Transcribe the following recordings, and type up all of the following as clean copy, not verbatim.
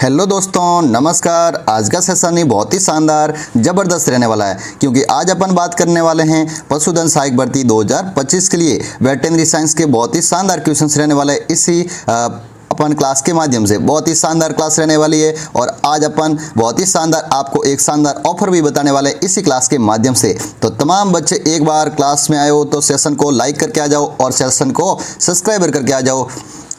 Hello दोस्तों, नमस्कार। आज का सेशन ही बहुत ही शानदार ज़बरदस्त रहने वाला है, क्योंकि आज अपन बात करने वाले हैं पशुधन सहायक भर्ती 2025 के लिए वेटरनरी साइंस के बहुत ही शानदार क्वेश्चंस रहने वाले हैं। इसी अपन क्लास के माध्यम से बहुत ही शानदार क्लास रहने वाली है और आज अपन बहुत ही शानदार आपको एक शानदार ऑफर भी बताने वाले हैं इसी क्लास के माध्यम से। तो तमाम बच्चे एक बार क्लास में आए हो तो सेशन को लाइक करके आ जाओ और सेशन को सब्सक्राइबर करके आ जाओ।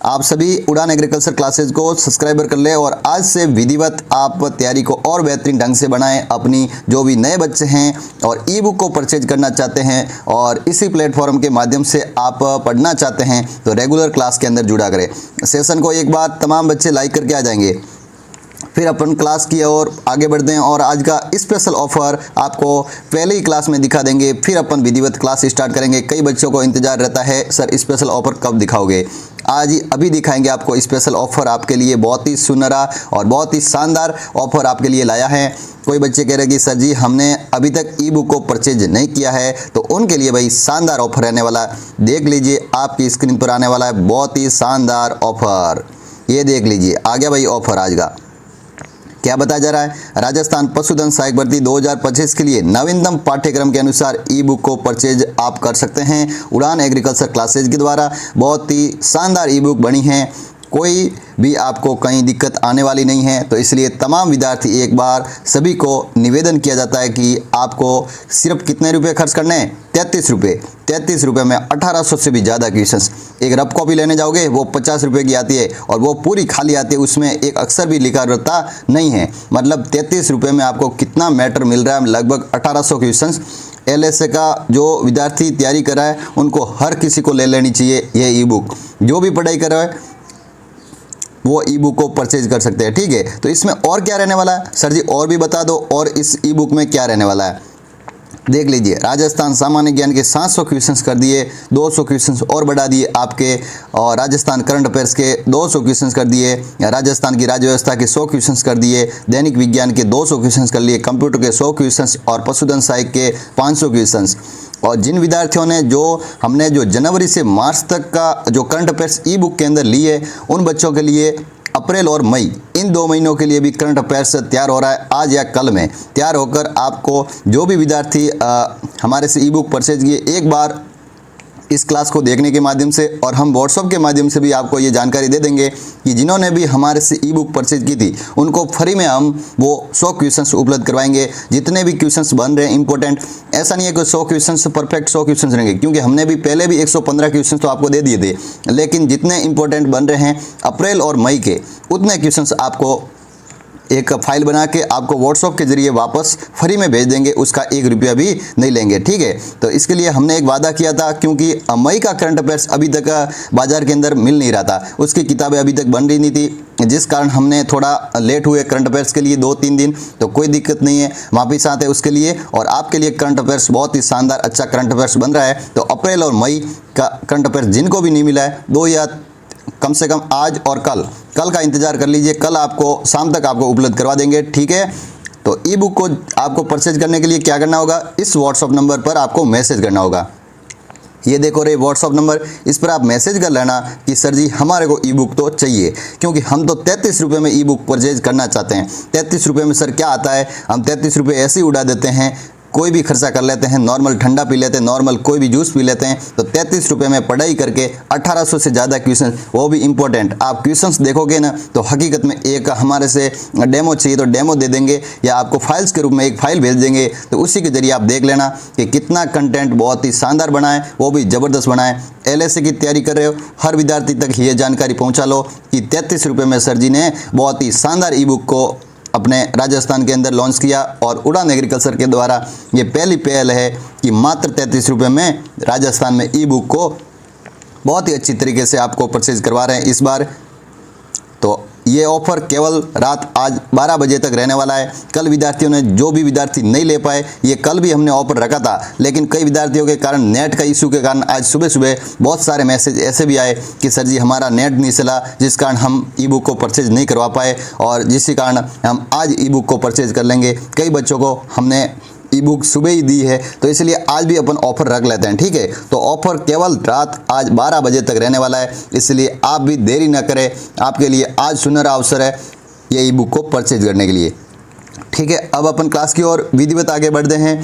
आप सभी उड़ान एग्रीकल्चर क्लासेज को सब्सक्राइबर कर ले और आज से विधिवत आप तैयारी को और बेहतरीन ढंग से बनाएं। अपनी जो भी नए बच्चे हैं और ई बुक को परचेज करना चाहते हैं और इसी प्लेटफॉर्म के माध्यम से आप पढ़ना चाहते हैं तो रेगुलर क्लास के अंदर जुड़ा करें। सेशन को एक बार तमाम बच्चे लाइक करके आ जाएंगे, फिर अपन क्लास की ओर आगे बढ़ते हैं और आज का स्पेशल ऑफर आपको पहले ही क्लास में दिखा देंगे, फिर अपन विधिवत क्लास स्टार्ट करेंगे। कई बच्चों को इंतजार रहता है, सर स्पेशल ऑफर कब दिखाओगे? आज ही अभी दिखाएंगे आपको स्पेशल ऑफर। आपके लिए बहुत ही सुनहरा और बहुत ही शानदार ऑफर आपके लिए लाया है। कोई बच्चे कह रहे कि सर जी हमने अभी तक ई बुक को परचेज नहीं किया है, तो उनके लिए भाई शानदार ऑफर रहने वाला है। देख लीजिए, आपकी स्क्रीन पर आने वाला है बहुत ही शानदार ऑफर। ये देख लीजिए, आ गया भाई ऑफर। आज का क्या बताया जा रहा है? राजस्थान पशुधन सहायक भर्ती 2025 के लिए नवीनतम पाठ्यक्रम के अनुसार ई बुक को परचेज आप कर सकते हैं उड़ान एग्रीकल्चर क्लासेज के द्वारा। बहुत ही शानदार ई बुक बनी है, कोई भी आपको कहीं दिक्कत आने वाली नहीं है। तो इसलिए तमाम विद्यार्थी एक बार सभी को निवेदन किया जाता है कि आपको सिर्फ कितने रुपए खर्च करने हैं? 33 रुपये। 33 रुपये में 1800 से भी ज़्यादा क्वेश्चंस। एक रफ कॉपी लेने जाओगे वो 50 रुपये की आती है और वो पूरी खाली आती है, उसमें एक अक्षर भी लिखा रहता नहीं है। मतलब 33 रुपये में आपको कितना मैटर मिल रहा है? लगभग 1800 क्वेश्चंस। एलएसए का जो विद्यार्थी तैयारी कर रहा है उनको हर किसी को ले लेनी चाहिए ये ई बुक। जो भी पढ़ाई कर रहा है वो ई बुक को परचेज कर सकते हैं, ठीक है। तो इसमें और क्या रहने वाला है सर जी? और भी बता दो, और इस ई बुक में क्या रहने वाला है? देख लीजिए, राजस्थान सामान्य ज्ञान के 700 क्वेश्चंस कर दिए, 200 क्वेश्चंस और बढ़ा दिए आपके, और राजस्थान करंट अफेयर्स के 200 क्वेश्चंस कर दिए, राजस्थान की राज्य व्यवस्था के 100 क्वेश्चंस कर दिए, दैनिक विज्ञान के 200 क्वेश्चंस कर लिए, कंप्यूटर के 100 क्वेश्चंस और पशुधन सहायक के 500 क्वेश्चंस। और जिन विद्यार्थियों ने हमने जो जनवरी से मार्च तक का जो करंट अफेयर्स ई बुक के अंदर लिए, उन बच्चों के लिए अप्रैल और मई इन 2 महीनों के लिए भी करंट अफेयर्स तैयार हो रहा है। आज या कल में तैयार होकर आपको जो भी विद्यार्थी हमारे से ई बुक परचेज किए, एक बार इस क्लास को देखने के माध्यम से और हम व्हाट्सएप के माध्यम से भी आपको ये जानकारी दे देंगे कि जिन्होंने भी हमारे से ई बुक परचेज की थी उनको फ्री में हम वो 100 क्वेश्चंस उपलब्ध करवाएंगे। जितने भी क्वेश्चंस बन रहे हैं इंपॉर्टेंट, ऐसा नहीं है कि 100 क्वेश्चंस परफेक्ट 100 क्वेश्चंस रहेंगे, क्योंकि हमने भी पहले भी 115 क्वेश्चंस तो आपको दे दिए थे, लेकिन जितने इंपॉर्टेंट बन रहे हैं अप्रैल और मई के, उतने क्वेश्चंस आपको एक फाइल बना के आपको व्हाट्सएप के जरिए वापस फ्री में भेज देंगे। उसका 1 रुपया भी नहीं लेंगे, ठीक है। तो इसके लिए हमने एक वादा किया था, क्योंकि मई का करंट अफेयर्स अभी तक बाजार के अंदर मिल नहीं रहा था, उसकी किताबें अभी तक बन रही नहीं थी, जिस कारण हमने थोड़ा लेट हुए करंट अफेयर्स के लिए 2-3 दिन। तो कोई दिक्कत नहीं है, वापिस आते हैं उसके लिए। और आपके लिए करंट अफेयर्स बहुत ही शानदार अच्छा करंट अफेयर्स बन रहा है। तो अप्रैल और मई का करंट अफेयर्स जिनको भी नहीं मिला है, 2 या कम से कम आज और कल का इंतजार कर लीजिए। कल आपको शाम तक आपको उपलब्ध करवा देंगे, ठीक है। तो ई बुक को आपको परचेज करने के लिए क्या करना होगा? इस व्हाट्सएप नंबर पर आपको मैसेज करना होगा। ये देखो रे व्हाट्सएप नंबर, इस पर आप मैसेज कर लेना कि सर जी हमारे को ई बुक तो चाहिए, क्योंकि हम तो 33 रुपये में ई बुक परचेज करना चाहते हैं। 33 रुपये में सर क्या आता है? हम 33 रुपये ऐसे ही उड़ा देते हैं, कोई भी खर्चा कर लेते हैं, नॉर्मल ठंडा पी लेते हैं, नॉर्मल कोई भी जूस पी लेते हैं। तो 33 रुपये में पढ़ाई करके 1800 से ज़्यादा क्वेश्चन, वो भी इंपॉर्टेंट। आप क्वेश्चंस देखोगे ना तो हकीकत में एक हमारे से डेमो चाहिए तो डेमो दे देंगे, या आपको फाइल्स के रूप में एक फाइल भेज देंगे। तो उसी के जरिए आप देख लेना कि कितना कंटेंट बहुत ही शानदार बना है, वो भी ज़बरदस्त बना है। एलएसए की तैयारी कर रहे हो, हर विद्यार्थी तक ये जानकारी पहुँचा लो कि 33 रुपये में सर जी ने बहुत ही शानदार ई बुक को अपने राजस्थान के अंदर लॉन्च किया। और उड़ान एग्रीकल्चर के द्वारा ये पहली पहल है कि मात्र 33 रुपये में राजस्थान में ई बुक को बहुत ही अच्छी तरीके से आपको परचेज करवा रहे हैं इस बार। तो ये ऑफर केवल रात आज 12 बजे तक रहने वाला है। कल विद्यार्थियों ने, जो भी विद्यार्थी नहीं ले पाए, ये कल भी हमने ऑफर रखा था, लेकिन कई विद्यार्थियों के कारण, नेट का इशू के कारण आज सुबह सुबह बहुत सारे मैसेज ऐसे भी आए कि सर जी हमारा नेट नहीं चला, जिस कारण हम ई बुक को परचेज नहीं करवा पाए, और जिसके कारण हम आज ई बुक को परचेज कर लेंगे। कई बच्चों को हमने ई बुक सुबह ही दी है, तो इसलिए आज भी अपन ऑफर रख लेते हैं, ठीक है। तो ऑफर केवल रात आज 12 बजे तक रहने वाला है, इसलिए आप भी देरी न करें। आपके लिए आज सुनहरा अवसर है ये ई बुक को परचेज करने के लिए। ठीक है, अब अपन क्लास की ओर विधिवत आगे बढ़ते हैं।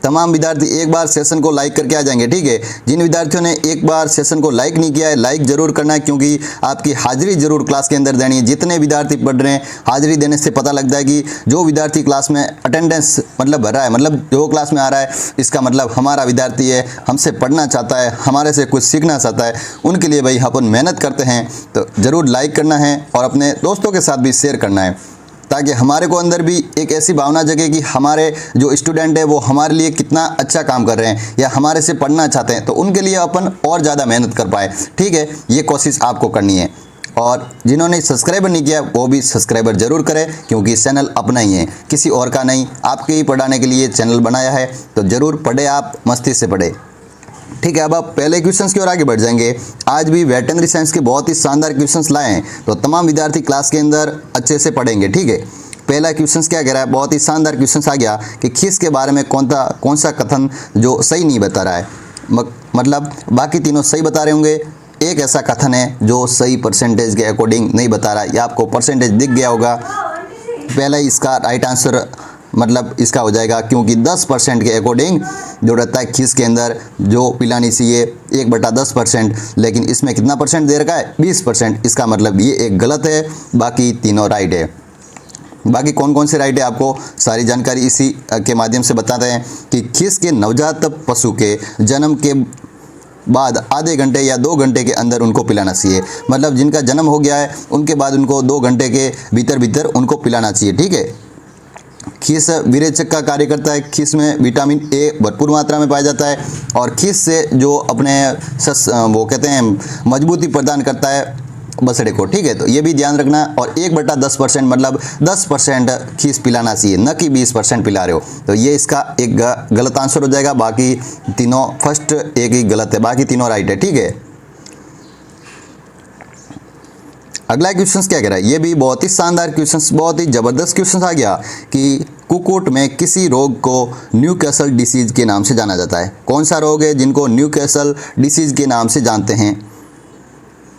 तमाम विद्यार्थी एक बार सेशन को लाइक करके आ जाएंगे। ठीक है, जिन विद्यार्थियों ने एक बार सेशन को लाइक नहीं किया है, लाइक जरूर करना है, क्योंकि आपकी हाजिरी जरूर क्लास के अंदर देनी है। जितने विद्यार्थी पढ़ रहे हैं, हाजिरी देने से पता लगता है कि जो विद्यार्थी क्लास में अटेंडेंस मतलब भर रहा है, मतलब जो क्लास में आ रहा है, इसका मतलब हमारा विद्यार्थी है, हमसे पढ़ना चाहता है, हमारे से कुछ सीखना चाहता है। उनके लिए भाई अपन मेहनत करते हैं, तो ज़रूर लाइक करना है और अपने दोस्तों के साथ भी शेयर करना है, ताकि हमारे को अंदर भी एक ऐसी भावना जगे कि हमारे जो स्टूडेंट है वो हमारे लिए कितना अच्छा काम कर रहे हैं या हमारे से पढ़ना चाहते हैं, तो उनके लिए अपन और ज़्यादा मेहनत कर पाए। ठीक है, ये कोशिश आपको करनी है। और जिन्होंने सब्सक्राइबर नहीं किया वो भी सब्सक्राइबर जरूर करें, क्योंकि चैनल अपना ही है, किसी और का नहीं, आपके ही पढ़ाने के लिए चैनल बनाया है। तो ज़रूर पढ़े, आप मस्ती से पढ़े। ठीक है, अब आप पहले क्वेश्चंस की ओर आगे बढ़ जाएंगे। आज भी वेटरनरी साइंस के बहुत ही शानदार क्वेश्चंस लाए हैं, तो तमाम विद्यार्थी क्लास के अंदर अच्छे से पढ़ेंगे। ठीक है, पहला क्वेश्चंस क्या कह रहा है, बहुत ही शानदार क्वेश्चंस आ गया कि खीस के बारे में कौन सा कथन जो सही नहीं बता रहा है। मतलब बाकी तीनों सही बता रहे होंगे, एक ऐसा कथन है जो सही परसेंटेज के अकॉर्डिंग नहीं बता रहा है, या आपको परसेंटेज दिख गया होगा। पहला इसका राइट आंसर मतलब इसका हो जाएगा, क्योंकि 10% के अकॉर्डिंग जो रहता है खीस के अंदर जो पिलानी चाहिए 1/10%, लेकिन इसमें कितना परसेंट दे रखा है, 20%। इसका मतलब ये एक गलत है, बाकी तीनों राइट है। बाकी कौन कौन से राइट है आपको सारी जानकारी इसी के माध्यम से बताते हैं कि खीस के नवजात पशु के जन्म के बाद आधे घंटे या 2 घंटे के अंदर उनको पिलाना चाहिए। मतलब जिनका जन्म हो गया है उनके बाद उनको 2 घंटे के भीतर उनको पिलाना चाहिए। ठीक है, खीस विरेचक का कार्य करता है। खीस में विटामिन ए भरपूर मात्रा में पाया जाता है और खीस से जो अपने वो कहते हैं मजबूती प्रदान करता है बछड़े को। ठीक है, तो ये भी ध्यान रखना। और 1/10% मतलब 10% खीस पिलाना चाहिए, न कि 20% पिला रहे हो। तो ये इसका एक गलत आंसर हो जाएगा। बाकी तीनों फर्स्ट एक ही गलत है, बाकी तीनों राइट है। ठीक है, अगला क्वेश्चन क्या कह रहा है, ये भी बहुत ही शानदार क्वेश्चन, बहुत ही जबरदस्त क्वेश्चन आ गया कि कुक्कुट में किसी रोग को न्यूकैसल डिसीज के नाम से जाना जाता है। कौन सा रोग है जिनको न्यूकैसल डिसीज के नाम से जानते हैं।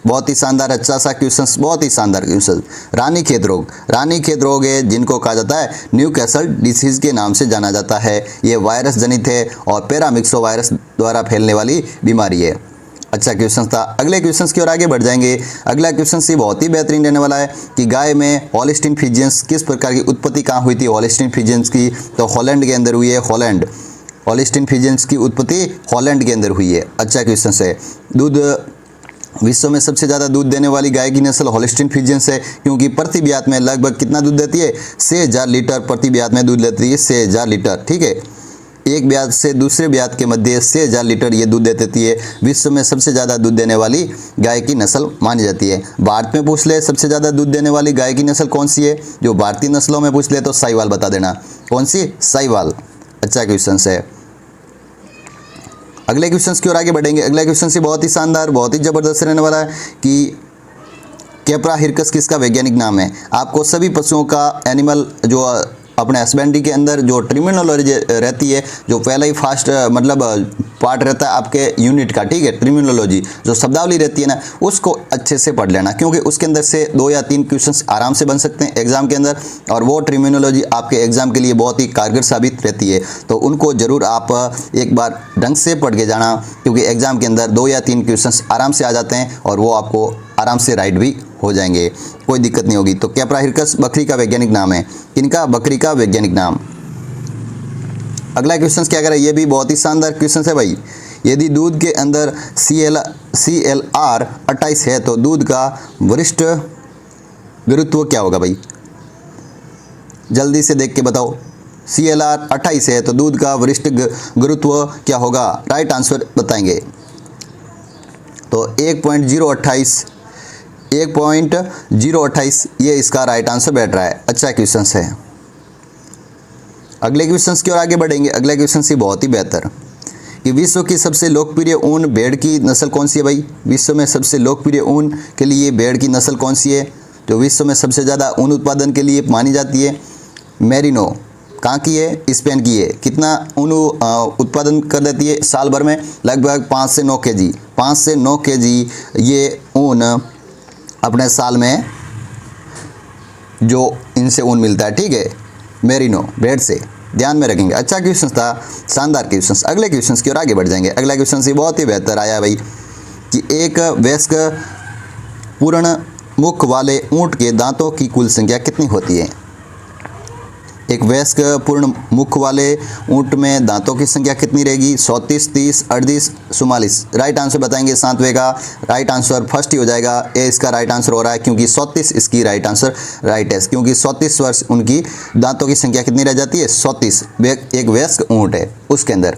बहुत ही शानदार अच्छा सा क्वेश्चन, बहुत ही शानदार क्वेश्चन। रानीखेत रोग, रानीखेत रोग है जिनको कहा जाता है न्यूकैसल डिसीज के नाम से जाना जाता है। ये वायरस जनित है और पैरामिक्सो वायरस द्वारा फैलने वाली बीमारी है। अच्छा क्वेश्चन था। अगले क्वेश्चन की ओर आगे बढ़ जाएंगे। अगला क्वेश्चन से बहुत ही बेहतरीन रहने वाला है कि गाय में होल्स्टीन फ्रीजियंस किस प्रकार की उत्पत्ति कहाँ हुई थी। होल्स्टीन फ्रीजियंस की तो हॉलैंड के अंदर हुई है। हॉलैंड, होल्स्टीन फ्रीजियंस की उत्पत्ति हॉलैंड के अंदर हुई है। अच्छा क्वेश्चन है। दूध, विश्व में सबसे ज़्यादा दूध देने वाली गाय की नस्ल होल्स्टीन फ्रीजियंस है, क्योंकि प्रति ब्यात में लगभग कितना दूध देती है, 6000 लीटर प्रति ब्यात में दूध देती है, 6000 लीटर। ठीक है, एक ब्यात से दूसरे ब्यात के मध्य 6000 लीटर ये दूध देती है। विश्व में सबसे ज़्यादा दूध देने वाली गाय की नस्ल मानी जाती है। भारत में पूछ ले सबसे ज़्यादा दूध देने वाली गाय की नस्ल कौन सी है, जो भारतीय नस्लों में पूछ ले तो साहिवाल बता देना। कौन सी, साहिवाल। अच्छा क्वेश्चन है। अगले क्वेश्चन की ओर आगे बढ़ेंगे। अगला क्वेश्चन से बहुत ही शानदार, बहुत ही ज़बरदस्त रहने वाला है कि कैप्रा हिरकस किसका वैज्ञानिक नाम है। आपको सभी पशुओं का एनिमल जो अपने हस्बेंड्री के अंदर जो टर्मिनोलॉजी रहती है, जो पहला ही फास्ट मतलब पार्ट रहता है आपके यूनिट का। ठीक है, टर्मिनोलॉजी जो शब्दावली रहती है ना, उसको अच्छे से पढ़ लेना, क्योंकि उसके अंदर से 2 या 3 क्वेश्चंस आराम से बन सकते हैं एग्जाम के अंदर, और वो टर्मिनोलॉजी आपके एग्जाम के लिए बहुत ही कारगर साबित रहती है। तो उनको जरूर आप एक बार ढंग से पढ़ के जाना, क्योंकि एग्जाम के अंदर 2 या 3 क्वेश्चंस आराम से आ जाते हैं और वो आपको आराम से राइट भी हो जाएंगे, कोई दिक्कत नहीं होगी। तो कैप्रा हिरकस बकरी का वैज्ञानिक नाम है। किनका, बकरी का वैज्ञानिक नाम। अगला क्वेश्चन क्या कर रहा है, ये भी बहुत ही शानदार क्वेश्चन है भाई। यदि दूध के अंदर CLR 28 है तो दूध का वरिष्ठ गुरुत्व क्या होगा भाई, जल्दी से देख के बताओ। CLR 28 है तो दूध का वरिष्ठ गुरुत्व क्या होगा, राइट आंसर बताएंगे। तो 1.028 ये इसका राइट आंसर बैठ रहा है। अच्छा क्वेश्चन है। अगले क्वेश्चन की ओर आगे बढ़ेंगे। अगला क्वेश्चन से बहुत ही बेहतर कि विश्व की सबसे लोकप्रिय ऊन भेड़ की नस्ल कौन सी है भाई। विश्व में सबसे लोकप्रिय ऊन के लिए भेड़ की नस्ल कौन सी है, जो विश्व में सबसे ज़्यादा ऊन उत्पादन के लिए मानी जाती है। मेरिनो, कहाँ की है, स्पेन की है। कितना ऊन उत्पादन कर देती है साल भर में, लगभग 5 से 9 केजी। 5 से 9 केजी ये ऊन अपने साल में जो इनसे ऊन मिलता है, ठीक है, मेरिनो भेड़ से, ध्यान में रखेंगे। अच्छा क्वेश्चन था, शानदार क्वेश्चन। अगले क्वेश्चन की ओर आगे बढ़ जाएंगे। अगला क्वेश्चन से बहुत ही बेहतर आया भाई कि एक वयस्क पूर्ण मुख वाले ऊंट के दांतों की कुल संख्या कितनी होती है। एक वयस्क पूर्ण मुख वाले ऊंट में दांतों की संख्या कितनी रहेगी? 34, 30, 38, 44। राइट आंसर बताएंगे सातवें का। राइट आंसर फर्स्ट ही हो जाएगा, ए इसका राइट आंसर हो रहा है, क्योंकि 34 इसकी राइट आंसर राइट है, क्योंकि 34 वर्ष उनकी दांतों की संख्या कितनी रह जाती है? 34। एक वयस्क ऊंट है उसके अंदर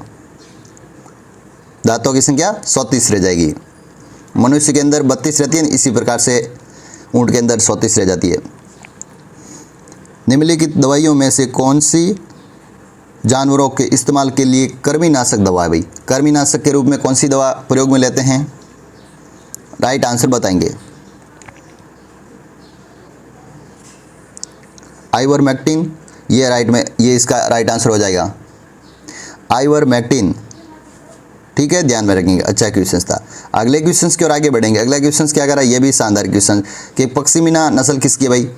दांतों की संख्या 34 रह जाएगी। मनुष्य के अंदर 32 रहती है, इसी प्रकार से ऊंट के अंदर 34 रह जाती है। निम्नलिखित दवाइयों में से कौन सी जानवरों के इस्तेमाल के लिए कृमिनाशक दवा है भाई? कृमिनाशक के रूप में कौन सी दवा प्रयोग में लेते हैं? राइट आंसर बताएंगे। आइवरमेक्टिन, ये इसका राइट आंसर हो जाएगा, आइवरमेक्टिन, ठीक है, ध्यान में रखेंगे। अच्छा क्वेश्चन था। अगले क्वेश्चन की ओर आगे बढ़ेंगे। अगला क्वेश्चन क्या कह रहा है? ये भी शानदार क्वेश्चन कि पश्मीना नस्ल किसकी है भाई?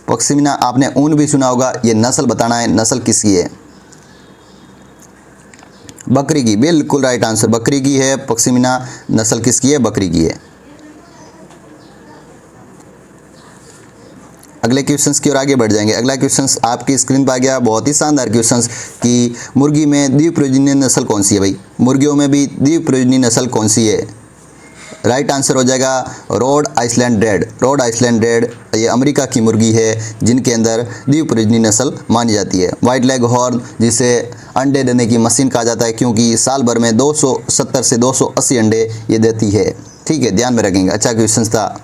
पश्मीना आपने ऊन भी सुना होगा, ये नस्ल बताना है, नस्ल किसकी है? बकरी की, बिल्कुल राइट आंसर बकरी की है। पश्मीना नस्ल किसकी है? बकरी की है। अगले क्वेश्चंस की ओर आगे बढ़ जाएंगे। अगला क्वेश्चंस आपकी स्क्रीन पर आ गया, बहुत ही शानदार क्वेश्चंस कि मुर्गी में द्विप्रयोजनीय नस्ल कौन सी है भाई? मुर्गियों में भी द्विप्रयोजनीय नस्ल कौन सी है? राइट आंसर हो जाएगा Rhode Island Red. Rhode Island Red ये अमेरिका की मुर्गी है जिनके अंदर द्विप्रयोजनीय नस्ल मानी जाती है। वाइट लेग हॉर्न जिसे अंडे देने की मशीन कहा जाता है, क्योंकि साल भर में 270 से 280 अंडे ये देती है, ठीक है, ध्यान में रखेंगे। अच्छा क्वेश्चन था।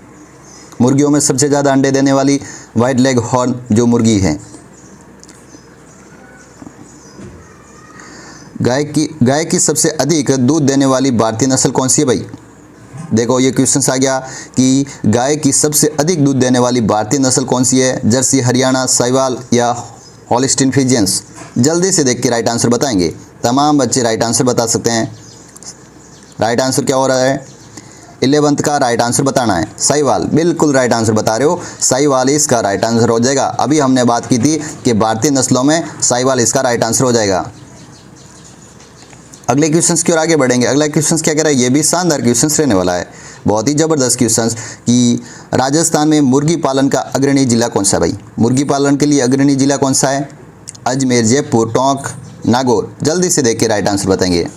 मुर्गियों में सबसे ज़्यादा अंडे देने वाली वाइट लेग हॉर्न जो मुर्गी है। गाय की सबसे अधिक दूध देने वाली भारतीय नस्ल कौन सी है भाई? देखो ये क्वेश्चन आ गया कि गाय की सबसे अधिक दूध देने वाली भारतीय नस्ल कौन सी है? जर्सी, हरियाणा, साहिवाल या हॉलिस्टीन फ्रीजियंस? जल्दी से देख के राइट आंसर बताएंगे। तमाम बच्चे राइट आंसर बता सकते हैं। राइट आंसर क्या हो रहा है? 11th का राइट आंसर बताना है। साहिवाल, बिल्कुल राइट आंसर बता रहे हो, साहिवाल इसका राइट आंसर हो जाएगा। अभी हमने बात की थी कि भारतीय नस्लों में साहिवाल इसका राइट आंसर हो जाएगा। अगले क्वेश्चंस की ओर आगे बढ़ेंगे। अगला क्वेश्चंस क्या कह रहा है? ये भी शानदार क्वेश्चंस रहने वाला है, बहुत ही ज़बरदस्त क्वेश्चंस कि राजस्थान में मुर्गी पालन का अग्रणी जिला कौन सा है भाई? मुर्गी पालन के लिए अग्रणी जिला कौन सा है? अजमेर, जयपुर, टोंक, नागौर? जल्दी से देख के राइट आंसर बताएंगे।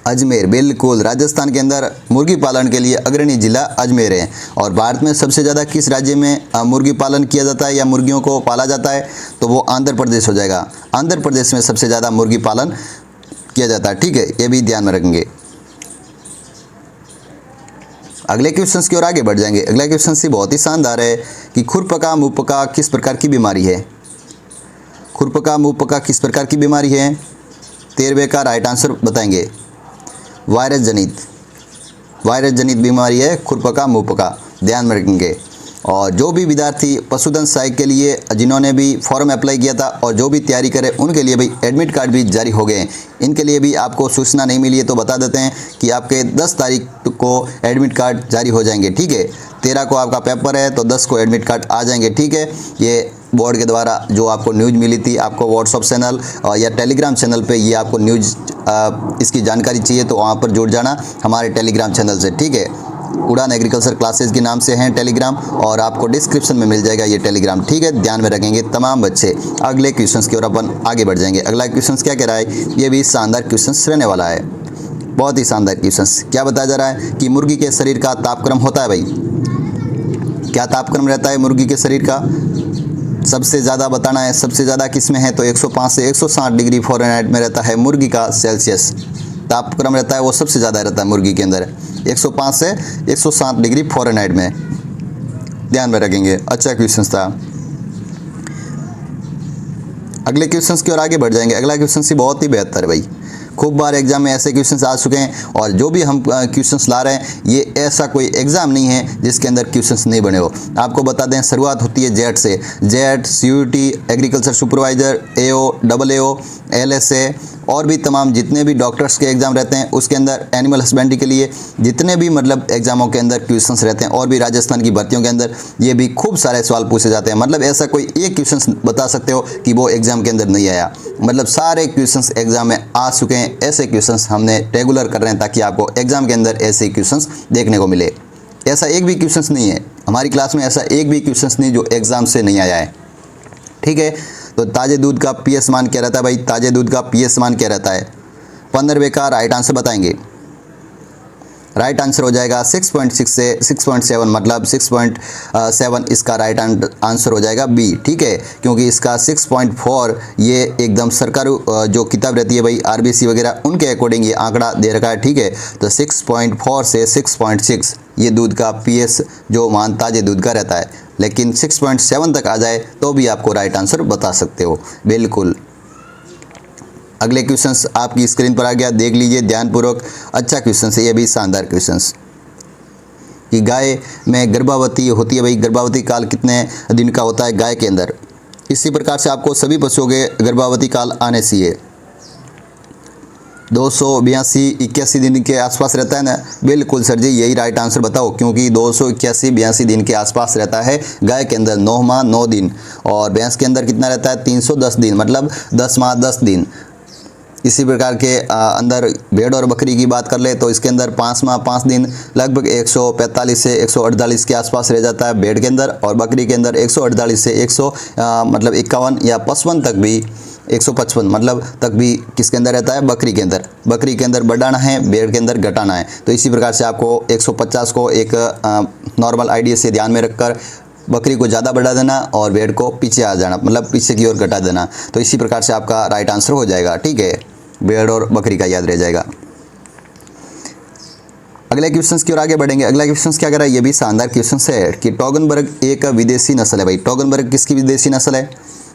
अजमेर, बिल्कुल, राजस्थान के अंदर मुर्गी पालन के लिए अग्रणी जिला अजमेर है। और भारत में सबसे ज़्यादा किस राज्य में मुर्गी पालन किया जाता है या मुर्गियों को पाला जाता है? तो वो आंध्र प्रदेश हो जाएगा। आंध्र प्रदेश में सबसे ज़्यादा मुर्गी पालन किया जाता है, ठीक है, ये भी ध्यान में रखेंगे। अगले क्वेश्चन की ओर आगे बढ़ जाएंगे। अगला क्वेश्चन से बहुत ही शानदार है कि खुरपका मुहपका किस प्रकार की बीमारी है? खुरपका मुहपका किस प्रकार की बीमारी है? 13वें का राइट आंसर बताएंगे। वायरस जनित बीमारी है खुरपका मुहपका, ध्यान में रखेंगे। और जो भी विद्यार्थी पशुधन सहायक के लिए जिन्होंने भी फॉर्म अप्लाई किया था और जो भी तैयारी करे उनके लिए भी एडमिट कार्ड भी जारी हो गए हैं। इनके लिए भी आपको सूचना नहीं मिली है तो बता देते हैं कि आपके 10 तारीख को एडमिट कार्ड जारी हो जाएंगे, ठीक है। 13 को आपका पेपर है तो 10 को एडमिट कार्ड आ जाएंगे, ठीक है। ये बोर्ड के द्वारा जो आपको न्यूज़ मिली थी, आपको व्हाट्सअप चैनल या टेलीग्राम चैनल पे ये आपको न्यूज़ इसकी जानकारी चाहिए तो वहाँ पर जुड़ जाना हमारे टेलीग्राम चैनल से, ठीक है। उड़ान एग्रीकल्चर क्लासेस के नाम से हैं टेलीग्राम, और आपको डिस्क्रिप्शन में मिल जाएगा ये टेलीग्राम, ठीक है, ध्यान में रखेंगे तमाम बच्चे। अगले क्वेश्चंस की ओर अपन आगे बढ़ जाएंगे। अगला क्वेश्चंस क्या कह रहा है? ये भी शानदार क्वेश्चंस रहने वाला है, बहुत ही शानदार क्वेश्चंस। क्या बताया जा रहा है कि मुर्गी के शरीर का तापक्रम होता है भाई? क्या तापक्रम रहता है मुर्गी के शरीर का? सबसे ज़्यादा बताना है, सबसे ज़्यादा किस में है? तो 105 से 160 डिग्री फ़ारेनहाइट में रहता है मुर्गी का सेल्सियस तापक्रम रहता है, वो सबसे ज़्यादा रहता है मुर्गी के अंदर, 105 से 160 डिग्री फ़ारेनहाइट में, ध्यान में रखेंगे। अच्छा क्वेश्चन था। अगले क्वेश्चन की ओर आगे बढ़ जाएंगे। अगला क्वेश्चन से बहुत ही बेहतर है भाई, खूब बार एग्जाम में ऐसे क्वेश्चंस आ चुके हैं, और जो भी हम क्वेश्चंस ला रहे हैं ये ऐसा कोई एग्ज़ाम नहीं है जिसके अंदर क्वेश्चंस नहीं बने हो। आपको बता दें, शुरुआत होती है जेट से, jet, CUT, agriculture supervisor, AO, AAO, LSA, और भी तमाम जितने भी डॉक्टर्स के एग्ज़ाम रहते हैं उसके अंदर, एनिमल हस्बेंड्री के लिए जितने भी मतलब एग्ज़ामों के अंदर क्वेश्चंस रहते हैं, और भी राजस्थान की भर्तियों के अंदर ये भी खूब सारे सवाल पूछे जाते हैं। मतलब ऐसा कोई एक क्वेश्चन बता सकते हो कि वो एग्ज़ाम के अंदर नहीं आया, मतलब सारे क्वेश्चंस एग्ज़ाम में आ चुके हैं। ऐसे क्वेश्चंस हमने रेगुलर कर रहे हैं ताकि आपको एग्ज़ाम के अंदर ऐसे क्वेश्चंस देखने को मिले। ऐसा एक भी क्वेश्चंस नहीं है हमारी क्लास में, ऐसा एक भी क्वेश्चंस नहीं जो एग्ज़ाम से नहीं आया है। ठीक है, तो ताज़े दूध का पीएच मान क्या रहता है भाई? ताज़े दूध का पीएच मान क्या रहता है? 15 रुपये का राइट आंसर बताएंगे। राइट आंसर हो जाएगा 6.6 से 6.7, मतलब 6.7 इसका राइट आंसर हो जाएगा बी। ठीक है, क्योंकि इसका 6.4 ये एकदम सरकारी जो किताब रहती है भाई आरबीसी वगैरह उनके अकॉर्डिंग ये आंकड़ा दे रखा है। ठीक है, तो 6.4 से 6.6 ये दूध का पीएच जो मान ताज़े दूध का रहता है, लेकिन 6.7 तक आ जाए तो भी आपको राइट आंसर बता सकते हो। बिल्कुल। अगले क्वेश्चंस आपकी स्क्रीन पर आ गया, देख लीजिए ध्यानपूर्वक। अच्छा क्वेश्चन है, ये भी शानदार क्वेश्चंस। कि गाय में गर्भवती होती है भाई, गर्भवती काल कितने दिन का होता है गाय के अंदर? इसी प्रकार से आपको सभी पशुओं के गर्भवती काल आने चाहिए। 282-81 दिन के आसपास रहता है ना? बिल्कुल सर जी, यही राइट आंसर बताओ, क्योंकि 281-82 दिन के आसपास रहता है गाय के अंदर 9 माह 9 दिन, और भैंस के अंदर कितना रहता है? 310 दिन, मतलब 10 माह 10 दिन। इसी प्रकार के अंदर भेड़ और बकरी की बात कर ले तो इसके अंदर 5 माह 5 दिन, लगभग 145 से 148 के आसपास रह जाता है भेड़ के अंदर, और बकरी के अंदर 148 से 100 मतलब 51 या 55 तक भी, 155 मतलब तक भी किसके अंदर रहता है? बकरी के अंदर। बकरी के अंदर बढ़ाना है, भेड़ के अंदर घटाना है। तो इसी प्रकार से आपको 150 को एक नॉर्मल आइडिया से ध्यान में रखकर बकरी को ज़्यादा बढ़ा देना और भेड़ को पीछे आ जाना, मतलब पीछे की ओर घटा देना। तो इसी प्रकार से आपका राइट आंसर हो जाएगा। ठीक है, भेड़ और बकरी का याद रह जाएगा। अगले क्वेश्चन की ओर आगे बढ़ेंगे। अगला क्वेश्चन क्या कह रहा है? ये भी शानदार क्वेश्चन है कि टॉगनबर्ग एक विदेशी नस्ल है भाई। टॉगनबर्ग किसकी विदेशी नस्ल है?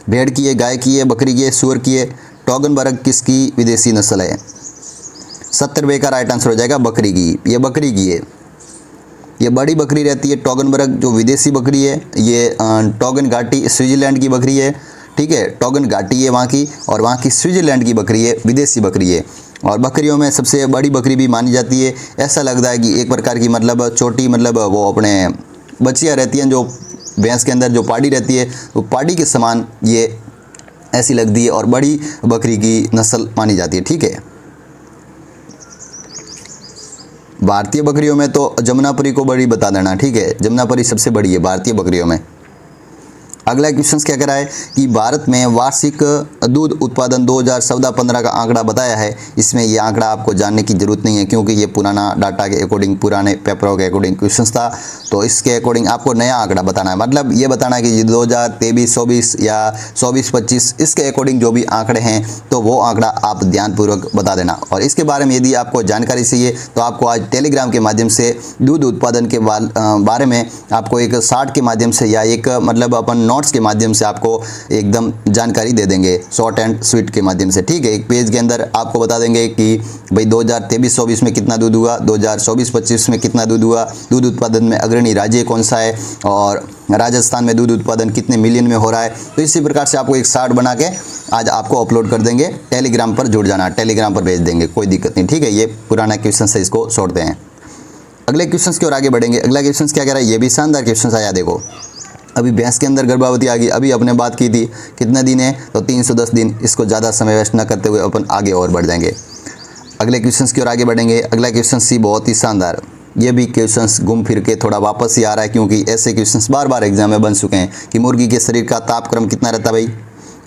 भेड़ की है, गाय की है, बकरी की है, सूअर की है? टॉगनबर्ग किसकी विदेशी नस्ल है? 70 रुपये का राइट आंसर हो जाएगा बकरी की। ये बकरी की है, ये बड़ी बकरी रहती है टॉगनबर्ग जो विदेशी बकरी है। ये टॉगन घाटी स्विट्जरलैंड की बकरी है। ठीक है, टॉगन घाटी है वहाँ की, और वहाँ की स्विट्जरलैंड की बकरी है, विदेशी बकरी है। और बकरियों में सबसे बड़ी बकरी भी मानी जाती है। ऐसा लगता है कि एक प्रकार की मतलब छोटी, मतलब वो अपने बच्चियाँ रहती हैं जो भैंस के अंदर जो पाड़ी रहती है, वो पाड़ी के समान ये ऐसी लगती है, और बड़ी बकरी की नस्ल मानी जाती है। ठीक है, भारतीय बकरियों में तो जमुनापुरी को बड़ी बता देना। ठीक है, जमुनापुरी सबसे बड़ी है भारतीय बकरियों में। अगला क्वेश्चन क्या कह रहा है कि भारत में वार्षिक दूध उत्पादन 2014-15 का आंकड़ा बताया है। इसमें ये आंकड़ा आपको जानने की जरूरत नहीं है, क्योंकि ये पुराना डाटा के अकॉर्डिंग, पुराने पेपरों के अकॉर्डिंग क्वेश्चन था। तो इसके अकॉर्डिंग आपको नया आंकड़ा बताना है, मतलब ये बताना है कि 2023-24 या 24-25 इसके अकॉर्डिंग जो भी आंकड़े हैं तो वो आंकड़ा आप ध्यानपूर्वक बता देना। और इसके बारे में यदि आपको जानकारी चाहिए तो आपको आज टेलीग्राम के माध्यम से दूध उत्पादन के बारे में आपको एक शार्ट के माध्यम से या एक मतलब अपन नोट्स के माध्यम से आपको एकदम जानकारी दे देंगे, शॉर्ट एंड स्वीट के माध्यम से। ठीक है, एक पेज के अंदर आपको बता देंगे कि भाई 2023-24 में कितना दूध हुआ, 2024-25 में कितना दूध हुआ, दूध उत्पादन में अग्रणी राज्य कौन सा है, और राजस्थान में दूध उत्पादन कितने मिलियन में हो रहा है। तो इसी प्रकार से आपको एक शार्ट बना के आज आपको अपलोड कर देंगे। टेलीग्राम पर जुड़ जाना, टेलीग्राम पर भेज देंगे, कोई दिक्कत नहीं। ठीक है, ये पुराना क्वेश्चन है, इसको छोड़ते हैं। अगले क्वेश्चन की ओर आगे बढ़ेंगे। अगला क्वेश्चन क्या कह रहा है? ये भी शानदार क्वेश्चन आया। देखो, अभी भैंस के अंदर गर्भवती आ गई, अभी अपने बात की थी कितने दिन है, तो 310 दिन। इसको ज़्यादा समय वेस्ट न करते हुए अपन आगे और बढ़ जाएंगे। अगले क्वेश्चन की ओर आगे बढ़ेंगे। अगला क्वेश्चन सी बहुत ही शानदार, ये भी क्वेश्चन घूम फिर के थोड़ा वापस ही आ रहा है, क्योंकि ऐसे क्वेश्चन बार बार एग्जाम में बन चुके हैं कि मुर्गी के शरीर का तापक्रम कितना रहता है भाई?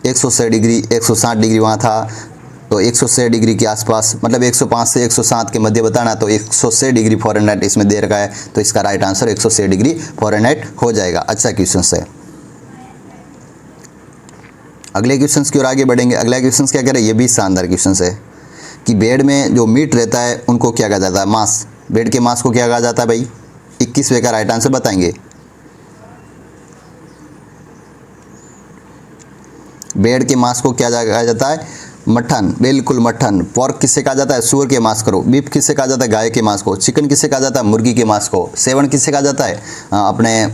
160 डिग्री, 160 डिग्री वहाँ था, तो 160 डिग्री के आसपास, मतलब 105 से 107 के मध्य बताना। तो 160 डिग्री फ़ारेनहाइट इसमें दे रखा है, तो इसका राइट आंसर 160 डिग्री फ़ारेनहाइट हो जाएगा। अच्छा क्वेश्चन है। अगले क्वेश्चन की ओर आगे बढ़ेंगे। अगला क्वेश्चन क्या कह रहे हैं? ये भी शानदार क्वेश्चन है कि भेड़ में जो मीट रहता है उनको क्या कहा जाता है? मांस। भेड़ के मांस को क्या कहा जाता है भाई? 21वें का राइट आंसर बताएंगे। भेड़ के मांस को क्या कहा जाता है? मटन। बिल्कुल, मटन। पोर्क किससे कहा जाता है? सूअर के मांस को। बीफ किससे कहा जाता है? गाय के मांस को। चिकन किससे कहा जाता है? मुर्गी के मांस को। सेवन किससे कहा जाता है? अपने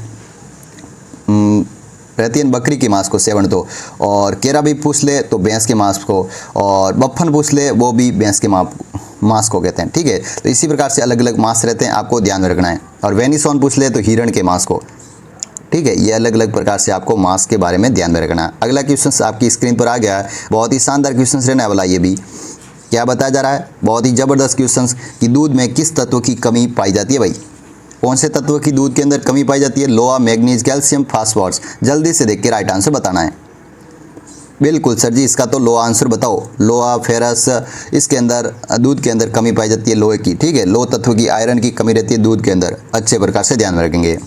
रहती है बकरी के मांस को सेवन तो, और केरा भी पूछ ले तो भैंस के मांस को, और बफन पूछ ले वो भी भैंस के मांस को कहते हैं। ठीक है, तो इसी प्रकार से अलग अलग मांस रहते हैं, आपको ध्यान में रखना है। और वेनिसॉन पूछ ले तो हिरण के मांस को। ठीक है, ये अलग अलग प्रकार से आपको मांस के बारे में ध्यान में रखना है। अगला क्वेश्चन आपकी स्क्रीन पर आ गया है, बहुत ही शानदार क्वेश्चन रहने वाला। ये भी क्या बताया जा रहा है, बहुत ही ज़बरदस्त क्वेश्चन कि दूध में किस तत्व की कमी पाई जाती है भाई। कौन से तत्व की दूध के अंदर कमी पाई जाती है? लोहा, मैग्नीज, कैल्शियम, फास्फोरस। जल्दी से देख के राइट आंसर बताना है। बिल्कुल सर जी, इसका तो लोहा आंसर बताओ। लोहा, फेरस, इसके अंदर दूध के अंदर कमी पाई जाती है लोहे की। ठीक है, लोह तत्व की, आयरन की कमी रहती है दूध के अंदर। अच्छे प्रकार से ध्यान में रखेंगे।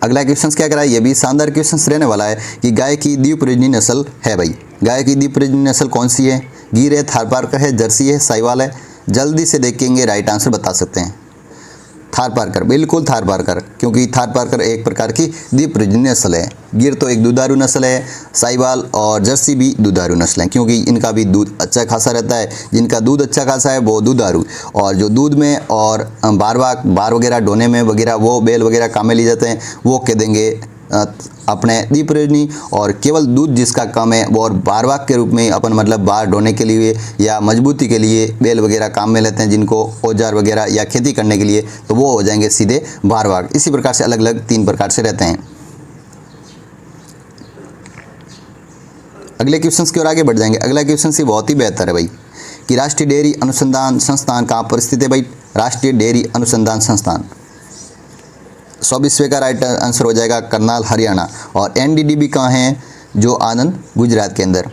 अगला क्वेश्चन क्या करा है, ये भी शानदार क्वेश्चन रहने वाला है कि गाय की द्विप्रजननीय नस्ल है भाई। गाय की द्विप्रजननीय नस्ल कौन सी है? गिर है, थारपारकर है, जर्सी है, साहिवाल है। जल्दी से देखेंगे, राइट आंसर बता सकते हैं। थारपारकर, बिल्कुल थारपारकर, क्योंकि थारपारकर एक प्रकार की द्विप्रजननीय नस्ल है। गिर तो एक दुधारू नस्ल है, साहिवाल और जर्सी भी दुधारू नस्ल है, क्योंकि इनका भी दूध अच्छा खासा रहता है। जिनका दूध अच्छा खासा है वो दुधारू, और जो दूध में और बार वगैरह ढोने में वगैरह वो बैल वगैरह काम में लिए जाते हैं, वो कह देंगे अपने द्विप्रजननीय। और केवल दूध जिसका कम है वो और बारवाक के रूप में अपन मतलब बार ढोने के लिए या मजबूती के लिए बैल वगैरह काम में लेते हैं, जिनको औजार वगैरह या खेती करने के लिए, तो वो हो जाएंगे सीधे बारवाक। इसी प्रकार से अलग अलग 3 प्रकार से रहते हैं। अगले क्वेश्चन की ओर आगे बढ़ जाएंगे। अगला क्वेश्चन से बहुत ही बेहतर है भाई कि राष्ट्रीय डेयरी अनुसंधान संस्थान कहाँ पर स्थित है भाई। राष्ट्रीय डेयरी अनुसंधान संस्थान 124वें का राइट आंसर हो जाएगा करनाल, हरियाणा। और एनडीडीबी कहाँ है? जो आनंद, गुजरात के अंदर।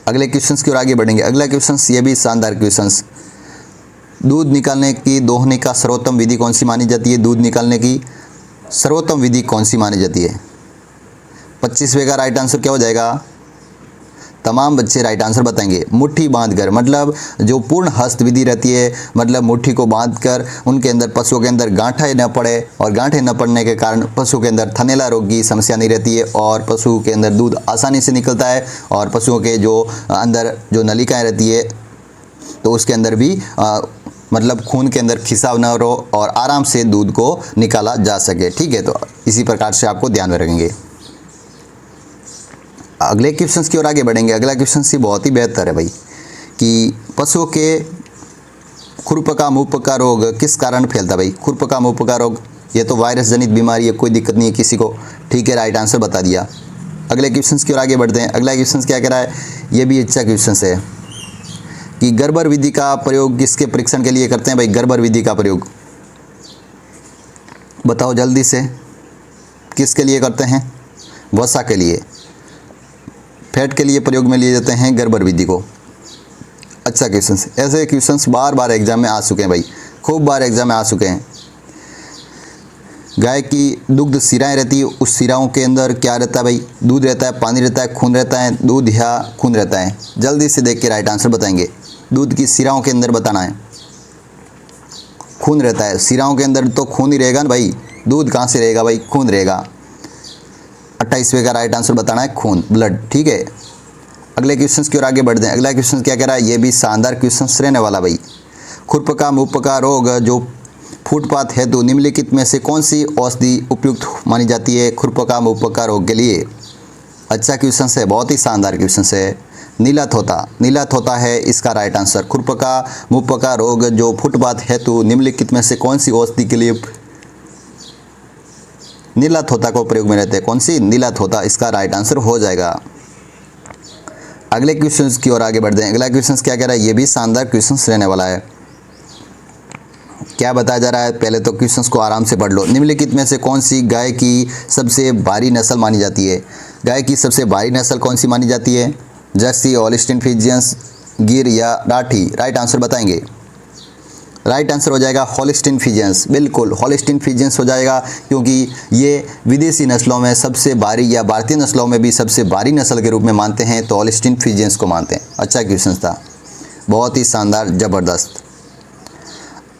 अगले क्वेश्चन की ओर आगे बढ़ेंगे। अगला क्वेश्चन ये भी शानदार क्वेश्चन, दूध निकालने की दोहने का सर्वोत्तम विधि कौन सी मानी जाती है? दूध निकालने की सर्वोत्तम विधि कौन सी मानी जाती है? 25वें का राइट आंसर क्या हो जाएगा? तमाम बच्चे राइट आंसर बताएंगे। मुट्ठी बांधकर, मतलब जो पूर्ण हस्त विधि रहती है, मतलब मुट्ठी को बांधकर उनके अंदर पशुओं के अंदर गांठें न पड़े, और गांठें न पड़ने के कारण पशु के अंदर थनैला रोग की समस्या नहीं रहती है, और पशु के अंदर दूध आसानी से निकलता है। और पशुओं के जो अंदर जो नलिकाएं रहती है तो उसके अंदर भी मतलब खून के अंदर खिंचाव न हो और आराम से दूध को निकाला जा सके। ठीक है, तो इसी प्रकार से आपको ध्यान में रखेंगे। अगले क्वेश्चन की ओर आगे बढ़ेंगे। अगला क्वेश्चन से बहुत ही बेहतर है भाई कि पशुओं के खुरपका मुंहपका रोग किस कारण फैलता है भाई। खुरपका मुंहपका रोग ये तो वायरस जनित बीमारी है, कोई दिक्कत नहीं है किसी को। ठीक है, राइट आंसर बता दिया। अगले क्वेश्चन की ओर आगे बढ़ते हैं। अगला क्वेश्चन क्या कह रहा है, ये भी अच्छा क्वेश्चन है कि गर्भर विधि का प्रयोग किसके परीक्षण के लिए करते हैं भाई। गर्भर विधि का प्रयोग बताओ जल्दी से, किसके लिए करते हैं? वसा के लिए, फैट के लिए प्रयोग में लिए जाते हैं गर्भर विधि को। अच्छा क्वेश्चन, ऐसे क्वेश्चंस बार बार एग्जाम में आ चुके हैं भाई, खूब बार एग्जाम में आ चुके हैं। गाय की दुग्ध सिराएं रहती है, उस सिराओं के अंदर क्या रहता है भाई? दूध रहता है, पानी रहता है, खून रहता है। दूध या खून रहता है? जल्दी से देख के राइट आंसर बताएंगे। दूध की सिराओं के अंदर बताना है। खून रहता है सिराओं के अंदर, तो खून ही रहेगा ना भाई, दूध कहाँ से रहेगा भाई? खून रहेगा। 28वें का राइट आंसर बताना है खून, ब्लड। ठीक है, अगले क्वेश्चन की ओर आगे बढ़ते हैं। अगला क्वेश्चन क्या कह रहा है, ये भी शानदार क्वेश्चन रहने वाला भाई। खुरपका मुंहपका रोग जो फुटपाथ है तो निम्नलिखित में से कौन सी औषधि उपयुक्त मानी जाती है खुरपका मुंहपका रोग के लिए? अच्छा क्वेश्चन है, बहुत ही शानदार क्वेश्चन है। नीलाथोता, नीलाथोता है इसका राइट आंसर। खुरपका मुंहपका रोग जो फुटपाथ है तो निम्नलिखित में से कौन सी औषधि के लिए नीलाथोता को प्रयोग में रहते हैं? कौन सी? नीलाथोता इसका राइट आंसर हो जाएगा। अगले क्वेश्चन की ओर आगे बढ़ते हैं। अगला क्वेश्चन क्या कह रहा है, ये भी शानदार क्वेश्चन रहने वाला है। क्या बताया जा रहा है, पहले तो क्वेश्चन को आराम से पढ़ लो। निम्नलिखित में से कौन सी गाय की सबसे भारी नस्ल मानी जाती है? गाय की सबसे भारी नस्ल कौन सी मानी जाती है? जर्सी, होल्स्टीन फ्रीजियन, गिर या राठी? राइट आंसर बताएंगे। राइट आंसर हो जाएगा होल्स्टीन फ्रीजियंस। बिल्कुल होल्स्टीन फ्रीजियंस हो जाएगा, क्योंकि ये विदेशी नस्लों में सबसे भारी या भारतीय नस्लों में भी सबसे भारी नस्ल के रूप में मानते हैं, तो होल्स्टीन फ्रीजियंस को मानते हैं। अच्छा क्वेश्चन था, बहुत ही शानदार, ज़बरदस्त।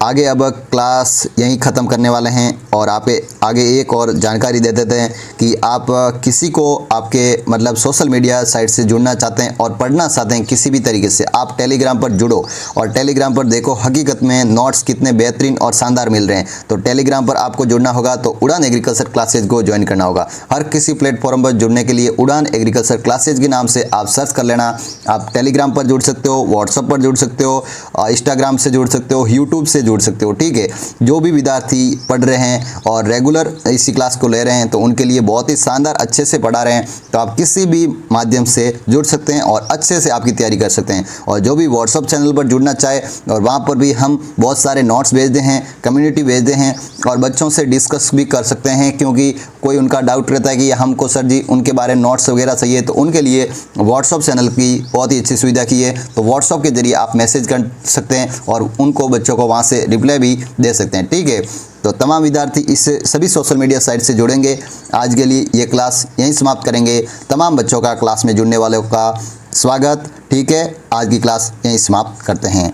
आगे अब क्लास यहीं ख़त्म करने वाले हैं और आप आगे एक और जानकारी दे देते हैं कि आप किसी को आपके मतलब सोशल मीडिया साइट से जुड़ना चाहते हैं और पढ़ना चाहते हैं किसी भी तरीके से, आप टेलीग्राम पर जुड़ो और टेलीग्राम पर देखो हकीकत में नोट्स कितने बेहतरीन और शानदार मिल रहे हैं। तो टेलीग्राम पर आपको जुड़ना होगा तो उड़ान एग्रीकल्चर क्लासेज को ज्वाइन करना होगा। हर किसी प्लेटफॉर्म पर जुड़ने के लिए उड़ान एग्रीकल्चर क्लासेज के नाम से आप सर्च कर लेना। आप टेलीग्राम पर जुड़ सकते हो, व्हाट्सएप पर जुड़ सकते हो, इंस्टाग्राम से जुड़ सकते हो, यूट्यूब से जुड़ सकते हो। ठीक है, जो भी विद्यार्थी पढ़ रहे हैं और रेगुलर इसी क्लास को ले रहे हैं तो उनके लिए बहुत ही शानदार अच्छे से पढ़ा रहे हैं। तो आप किसी भी माध्यम से जुड़ सकते हैं और अच्छे से आपकी तैयारी कर सकते हैं। और जो भी व्हाट्सएप चैनल पर जुड़ना चाहे और वहाँ पर भी हम बहुत सारे नोट्स भेजते हैं, कम्युनिटी भेजते हैं और बच्चों से डिस्कस भी कर सकते हैं, क्योंकि कोई उनका डाउट रहता है कि हमको सर जी उनके बारे में नोट्स वगैरह चाहिए, तो उनके लिए व्हाट्सएप चैनल की बहुत ही अच्छी सुविधा की है। तो व्हाट्सएप के जरिए आप मैसेज कर सकते हैं और उनको बच्चों को वहाँ से रिप्लाई भी दे सकते हैं। ठीक है, तो तमाम विद्यार्थी इस सभी सोशल मीडिया साइट से जुड़ेंगे। आज के लिए ये क्लास यहीं समाप्त करेंगे। तमाम बच्चों का क्लास में जुड़ने वालों का स्वागत। ठीक है, आज की क्लास यहीं समाप्त करते हैं।